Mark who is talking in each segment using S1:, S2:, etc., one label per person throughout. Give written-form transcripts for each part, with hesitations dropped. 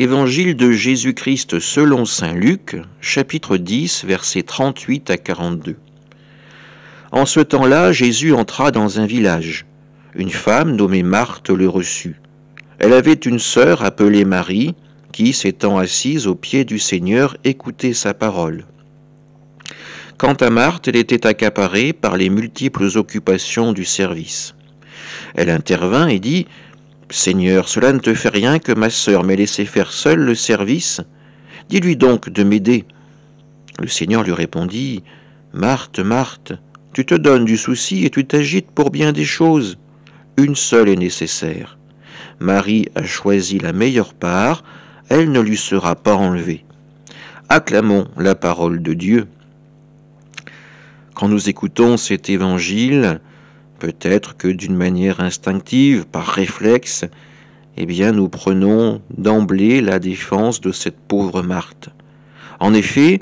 S1: Évangile de Jésus-Christ selon saint Luc, chapitre 10, versets 38 à 42. En ce temps-là, Jésus entra dans un village. Une femme nommée Marthe le reçut. Elle avait une sœur appelée Marie, qui, s'étant assise aux pieds du Seigneur, écoutait sa parole. Quant à Marthe, elle était accaparée par les multiples occupations du service. Elle intervint et dit « Seigneur, cela ne te fait rien que ma sœur m'ait laissé faire seule le service. Dis-lui donc de m'aider. » Le Seigneur lui répondit « Marthe, Marthe, tu te donnes du souci et tu t'agites pour bien des choses. Une seule est nécessaire. Marie a choisi la meilleure part, elle ne lui sera pas enlevée. » Acclamons la parole de Dieu. Quand nous écoutons cet évangile, peut-être que d'une manière instinctive, par réflexe, nous prenons d'emblée la défense de cette pauvre Marthe. En effet,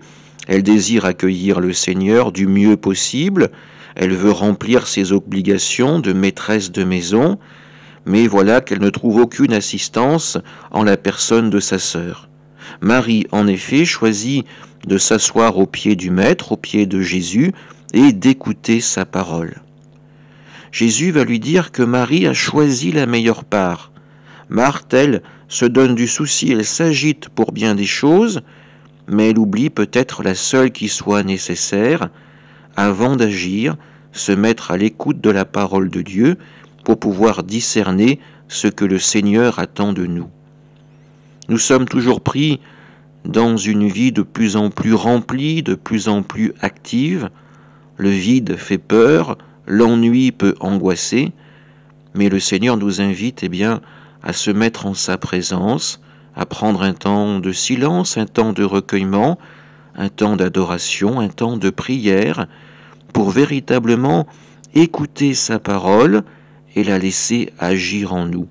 S1: elle désire accueillir le Seigneur du mieux possible, elle veut remplir ses obligations de maîtresse de maison, mais voilà qu'elle ne trouve aucune assistance en la personne de sa sœur. Marie, en effet, choisit de s'asseoir aux pieds du Maître, aux pieds de Jésus, et d'écouter sa parole. Jésus va lui dire que Marie a choisi la meilleure part. Marthe, elle, se donne du souci, elle s'agite pour bien des choses, mais elle oublie peut-être la seule qui soit nécessaire. Avant d'agir, se mettre à l'écoute de la parole de Dieu pour pouvoir discerner ce que le Seigneur attend de nous. Nous sommes toujours pris dans une vie de plus en plus remplie, de plus en plus active. Le vide fait peur, l'ennui peut angoisser, mais le Seigneur nous invite à se mettre en sa présence, à prendre un temps de silence, un temps de recueillement, un temps d'adoration, un temps de prière, pour véritablement écouter sa parole et la laisser agir en nous.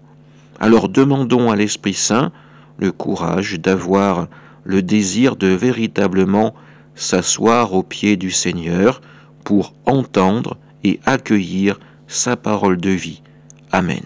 S1: Alors demandons à l'Esprit Saint le courage d'avoir le désir de véritablement s'asseoir aux pieds du Seigneur pour entendre et accueillir sa parole de vie. Amen.